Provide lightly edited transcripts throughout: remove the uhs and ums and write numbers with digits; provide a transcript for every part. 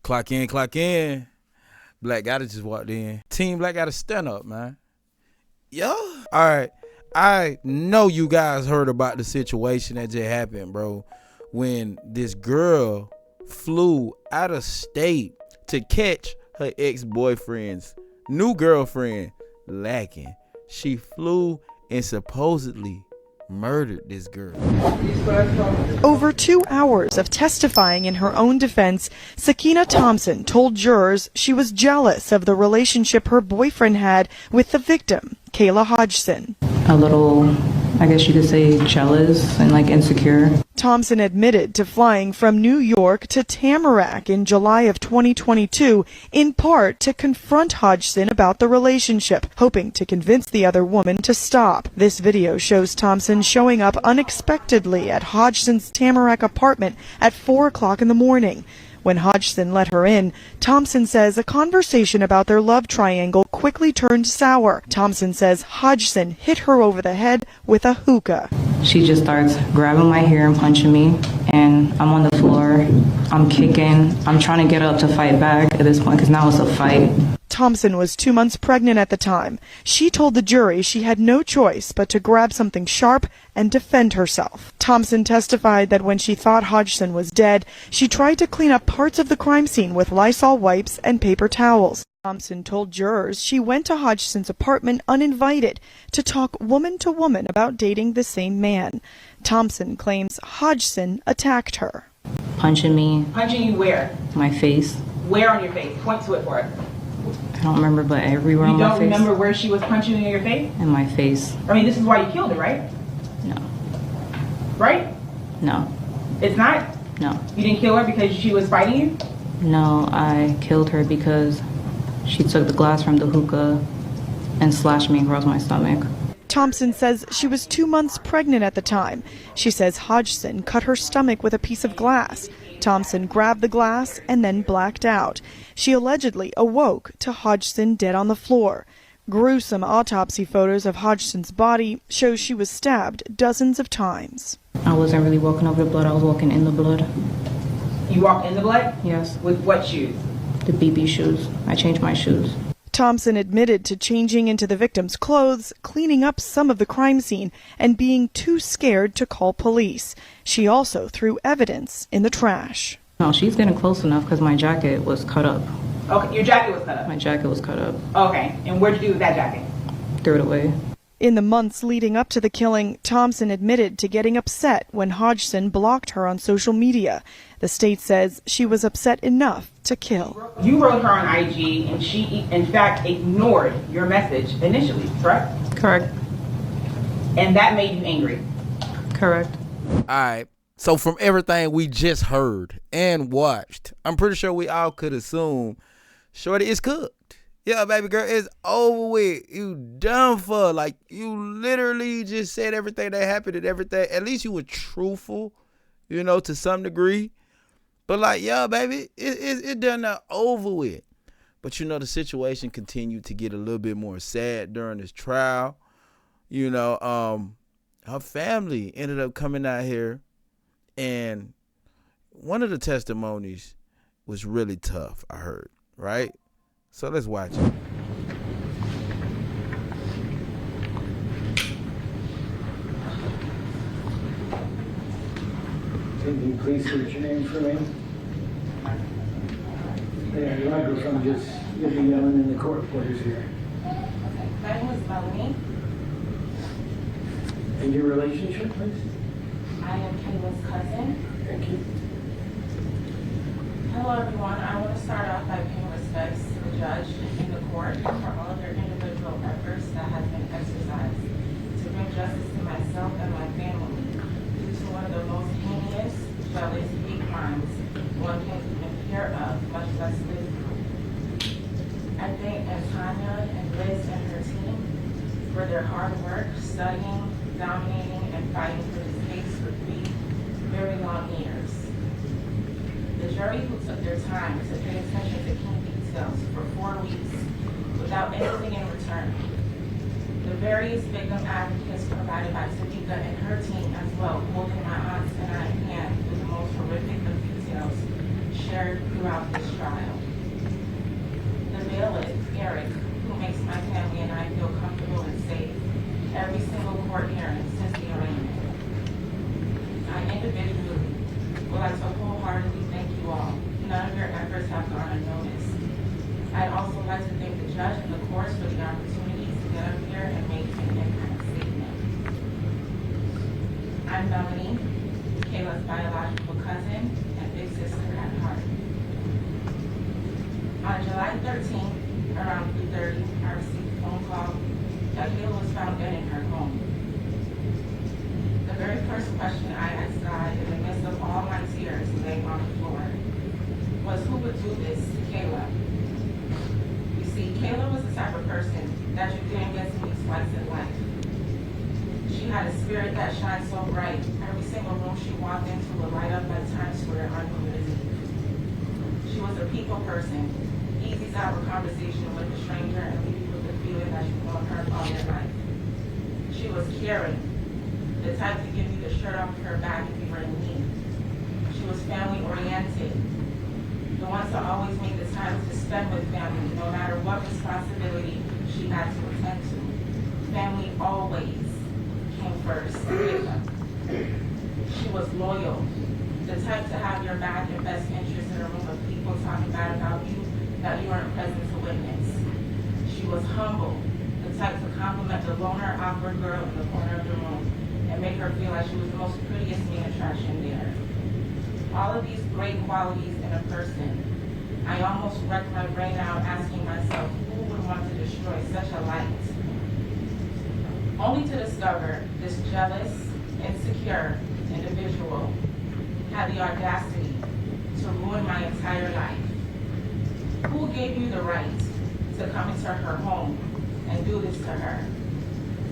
Clock in, clock in. Black Gotta just walked in. Team Black Gotta stand up, man. Yo. All right. I know you guys heard about the situation that just happened, bro. When this girl flew out of state to catch her ex-boyfriend's new girlfriend lacking. She flew and supposedly murdered this girl. Over 2 hours of testifying in her own defense, Sakina Thompson told jurors she was jealous of the relationship her boyfriend had with the victim, Kayla Hodgson. A little, I guess you could say, jealous and insecure. Thompson admitted to flying from New York to Tamarack in July of 2022, in part to confront Hodgson about the relationship, hoping to convince the other woman to stop. This video shows Thompson showing up unexpectedly at Hodgson's Tamarack apartment at 4 o'clock in the morning. When Hodgson let her in, Thompson says a conversation about their love triangle quickly turned sour. Thompson says Hodgson hit her over the head with a hookah. She just starts grabbing my hair and punching me, and I'm on the floor. I'm kicking. I'm trying to get up to fight back at this point because now it's a fight. Thompson was 2 months pregnant at the time. She told the jury she had no choice but to grab something sharp and defend herself. Thompson testified that when she thought Hodgson was dead, she tried to clean up parts of the crime scene with Lysol wipes and paper towels. Thompson told jurors she went to Hodgson's apartment uninvited to talk woman to woman about dating the same man. Thompson claims Hodgson attacked her. Punching me. Punching you where? My face. Where on your face? Point to it for us. I don't remember, but everywhere on my face. You don't remember where she was punching you in your face? In my face. I mean, this is why you killed her, right? No. Right? No. It's not? No. You didn't kill her because she was fighting you? No, I killed her because she took the glass from the hookah and slashed me across my stomach. Thompson says she was 2 months pregnant at the time. She says Hodgson cut her stomach with a piece of glass. Thompson grabbed the glass and then blacked out. She allegedly awoke to Hodgson dead on the floor. Gruesome autopsy photos of Hodgson's body show she was stabbed dozens of times. I wasn't really walking over the blood, I was walking in the blood. You walked in the blood? Yes. With what shoes? The BB shoes. I changed my shoes. Thompson admitted to changing into the victim's clothes, cleaning up some of the crime scene, and being too scared to call police. She also threw evidence in the trash. No, she's getting close enough because my jacket was cut up. Okay, your jacket was cut up? My jacket was cut up. Okay, and what'd you do with that jacket? Threw it away. In the months leading up to the killing, Thompson admitted to getting upset when Hodgson blocked her on social media. The state says she was upset enough to kill. You wrote her on IG and she, in fact, ignored your message initially, correct? Correct. And that made you angry? Correct. All right. So from everything we just heard and watched, I'm pretty sure we all could assume Shorty is cooked. Yeah, baby girl, it's over with. You done for. Like, you literally just said everything that happened and everything. At least you were truthful, to some degree. But like, yeah, baby, it done not over with. But the situation continued to get a little bit more sad during this trial. Her family ended up coming out here, and one of the testimonies was really tough, I heard, right? So let's watch it. Can you please state your name for me? Yeah, the microphone just you'll be yelling in the court quarters here. My name is Melanie. And your relationship, please? I am Kayla's cousin. Thank you. Hello everyone, I want to start off by paying respects to the judge and the court for all of their individual efforts that have been exercised to bring justice to myself and my family due to one of the most heinous, jealous, hate crimes one can't even hear of, much less live through. I thank Tanya and Liz and her team for their hard work, studying, dominating, and fighting for this case for 3 very long years. The jury who took their time to pay attention to key details for 4 weeks without anything in return. The various victim advocates provided by Sadiqa and her team as well, holding my aunts and I in hand with the most horrific of details shared throughout this trial. efforts have gone unnoticed. I'd also like to thank the judge and the courts for the opportunity to get up here and make an impact statement. I'm Melanie, Kayla's biological cousin and big sister at heart. On July 13th, around 3:30, I received a phone call that Kayla was found dead in her home. The very first question I asked God in the midst of all my tears laying on the floor was, who would do this to Kayla? You see, Kayla was the type of person that you didn't get to meet twice in life. She had a spirit that shined so bright, every single room she walked into would light up like Times Square on New Year's Eve. She was a people person, easy to have a conversation with a stranger and leave you with the feeling that you've known her all your life. She was caring, the type to give you the shirt off her back if you were in need. She was family oriented, the one to always make the time to spend with family, no matter what responsibility she had to attend to. Family always came first. She was loyal, the type to have your back and best interest in a room of people talking bad about you that you weren't present to witness. She was humble, the type to compliment the loner, awkward girl in the corner of the room and make her feel like she was the most prettiest main attraction there. All of these great qualities in a person, I almost wrecked my brain out asking myself, who would want to destroy such a light? Only to discover this jealous, insecure individual had the audacity to ruin my entire life. Who gave you the right to come into her home and do this to her?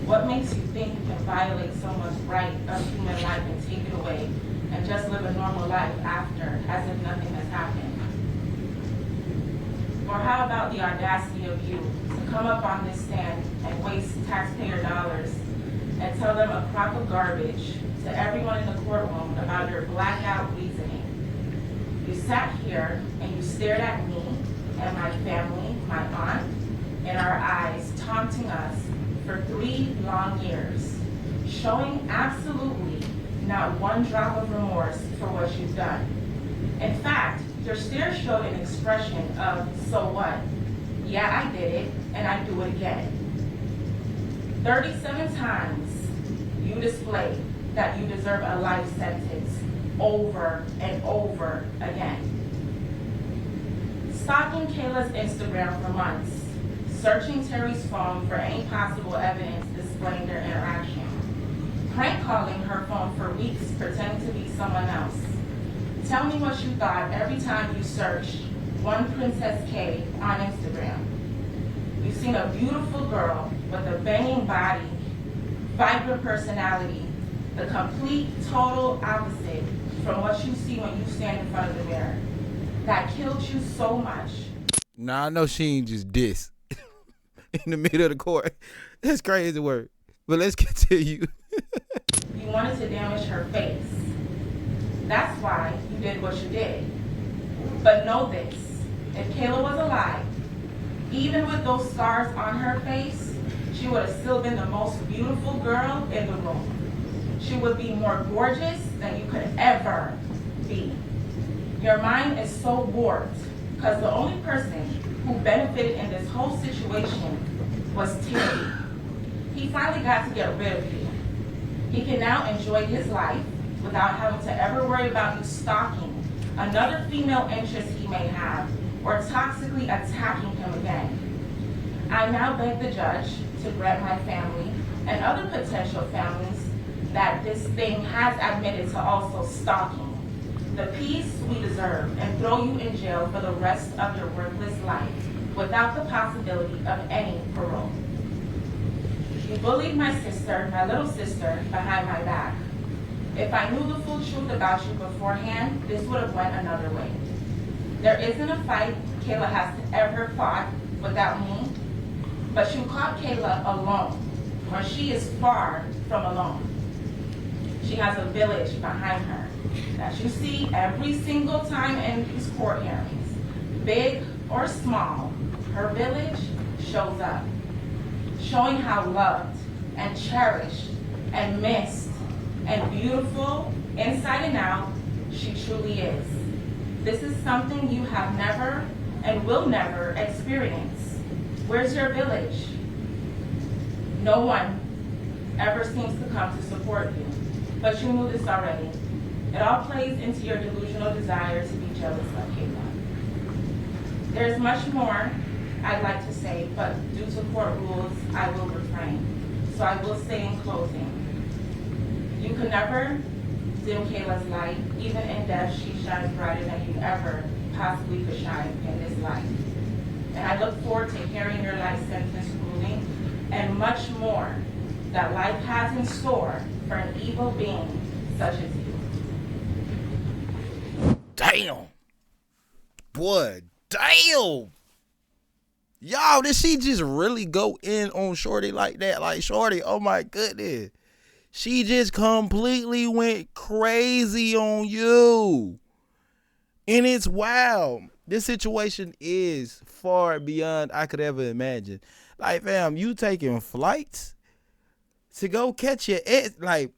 What makes you think you can violate someone's right of human life and take it away and just live a normal life after, as if nothing has happened? Or how about the audacity of you to come up on this stand and waste taxpayer dollars and tell them a crock of garbage to everyone in the courtroom about your blackout reasoning? You sat here and you stared at me and my family, my aunt, in our eyes, taunting us for 3 long years, showing absolutely not one drop of remorse for what you've done. In fact, your stare showed an expression of, so what? Yeah, I did it, and I do it again. 37 times you displayed that you deserve a life sentence over and over again. Stalking Kayla's Instagram for months, searching Terry's phone for any possible evidence displaying their interaction, prank calling her phone for weeks pretending to be someone else. Tell me what you thought every time you searched one Princess K on Instagram. You've seen a beautiful girl with a banging body, vibrant personality, the complete, total opposite from what you see when you stand in front of the mirror. That killed you so much. Nah, I know she ain't just diss in the middle of the court. That's crazy word. But let's continue. You wanted to damage her face. That's why you did what you did. But know this, if Kayla was alive, even with those scars on her face, she would have still been the most beautiful girl in the room. She would be more gorgeous than you could ever be. Your mind is so warped because the only person who benefited in this whole situation was Terry. He finally got to get rid of you. He can now enjoy his life without having to ever worry about you stalking another female interest he may have or toxically attacking him again. I now beg the judge to grant my family and other potential families that this thing has admitted to also stalking the peace we deserve and throw you in jail for the rest of your worthless life without the possibility of any parole. You bullied my sister, my little sister, behind my back. If I knew the full truth about you beforehand, this would have went another way. There isn't a fight Kayla has ever fought without me, but you caught Kayla alone, where she is far from alone. She has a village behind her that you see every single time in these court hearings. Big or small, her village shows up, showing how loved and cherished and missed and beautiful inside and out she truly is. This is something you have never and will never experience. Where's your village? No one ever seems to come to support you, but you knew this already. It all plays into your delusional desire to be jealous of Kayla. There's much more I'd like to say, but due to court rules, I will refrain. So I will say in closing, you could never dim Kayla's light. Even in death, she shines brighter than you ever possibly could shine in this life. And I look forward to hearing your life sentence ruling and much more that life has in store for an evil being such as you. Damn. Boy, damn. Y'all, did she just really go in on Shorty like that? Like, Shorty, oh my goodness. She just completely went crazy on you. And it's wild. This situation is far beyond I could ever imagine. Like, fam, you taking flights to go catch your ex? Like,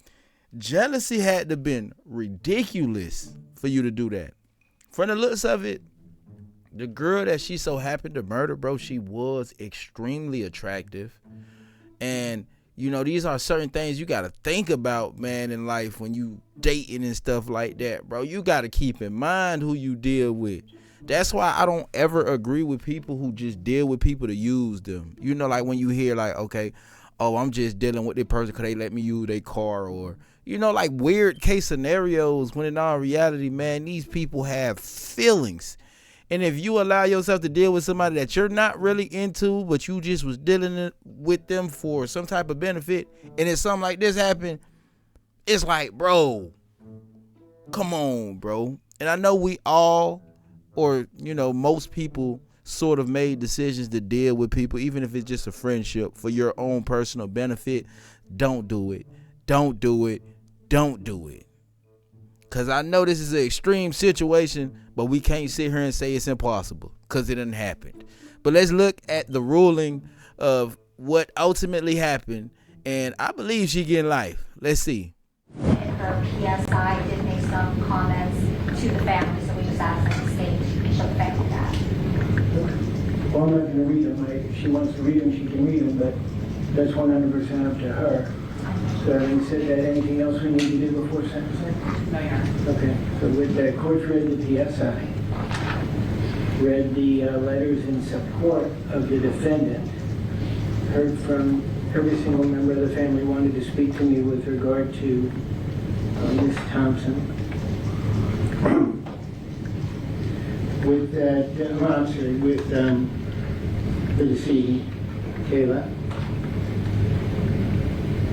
jealousy had to been ridiculous for you to do that. From the looks of it, the girl that she so happened to murder, bro, she was extremely attractive. And, you know, these are certain things you got to think about, man, in life when you dating and stuff like that, bro. You got to keep in mind who you deal with. That's why I don't ever agree with people who just deal with people to use them. You know, like when you hear like, okay, oh, I'm just dealing with this person because they let me use their car, or, you know, like weird case scenarios, when in all reality, man, these people have feelings. And if you allow yourself to deal with somebody that you're not really into, but you just was dealing with them for some type of benefit, and if something like this happened, it's like, bro, come on, bro. And I know we all, or, you know, most people sort of made decisions to deal with people, even if it's just a friendship, for your own personal benefit. Don't do it. Don't do it. Don't do it. Because I know this is an extreme situation, but we can't sit here and say it's impossible because it didn't happen. But let's look at the ruling of what ultimately happened, and I believe she getting life. Let's see. In her PSI did make some comments to the family, so we just asked them to state show the family that. Well, I'm not going to read them. If she wants to read them, she can read them, but that's 100% up to her. So having said that, anything else we need to do before sentencing? No, Your Honor. Okay, so with the court read the PSI, read the letters in support of the defendant, heard from every single member of the family wanted to speak to me with regard to Ms. Thompson. With that, I'm sorry, with the decedent, Kayla.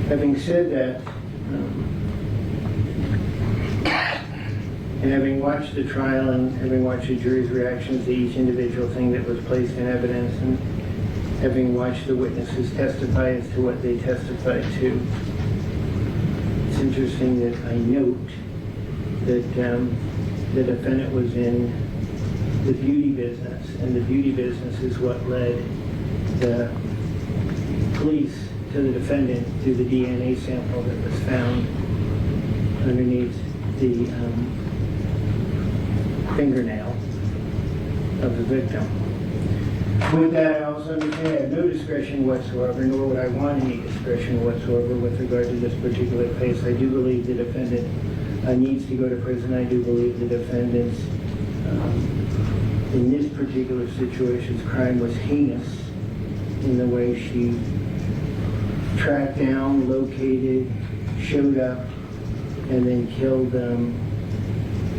Having said that, and having watched the trial and having watched the jury's reactions to each individual thing that was placed in evidence, and having watched the witnesses testify as to what they testified to, it's interesting that I note that the defendant was in the beauty business, and the beauty business is what led the police to the defendant through the DNA sample that was found underneath the fingernail of the victim. With that, I also understand I have no discretion whatsoever, nor would I want any discretion whatsoever with regard to this particular case. I do believe the defendant needs to go to prison. I do believe the defendant's, in this particular situation's crime was heinous in the way she tracked down, located, showed up, and then killed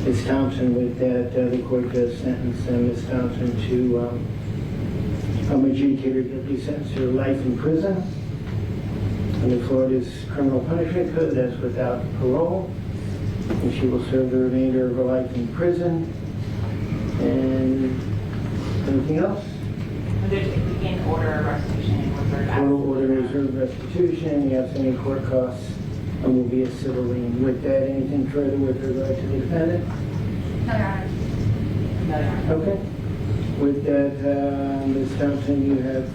Ms. Thompson. With that, the court does sentence Ms. Thompson to adjudicate her guilty sentence to life in prison. Under Florida's criminal punishment code, that's without parole. And she will serve the remainder of her life in prison. And anything else? In order of restitution and reserve Order reserve restitution, the outstanding court costs will be a civil lien. With that, anything further with regard to the defendant? No, Your Honor. No, Your Honor. Okay. With that, Ms. Thompson, you have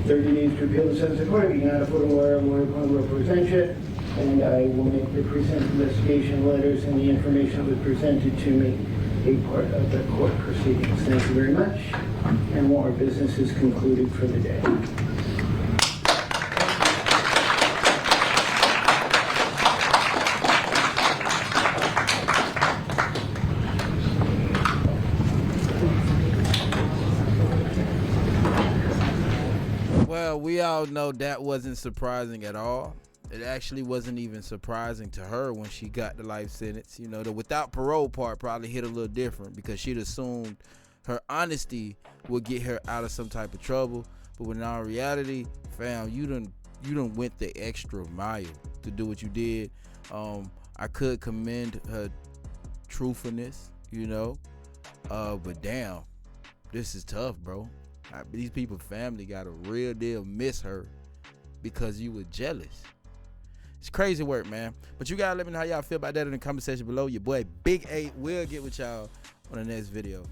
30 days to appeal the sentence of court. If you cannot afford a lawyer will represent you, and I will make the pre-sentence investigation letters and the information that was presented to me a part of the court proceedings. Thank you very much. And our business is concluded for the day. Well, we all know that wasn't surprising at all. It actually wasn't even surprising to her when she got the life sentence. You know, the without parole part probably hit a little different because she'd assumed her honesty would get her out of some type of trouble. But when in all reality, fam, you done went the extra mile to do what you did. I could commend her truthfulness, you know. But damn, this is tough, bro. These people family got a real deal miss her because you were jealous. It's crazy work, man. But you gotta let me know how y'all feel about that in the comment section below. Your boy Big 8 will get with y'all on the next video.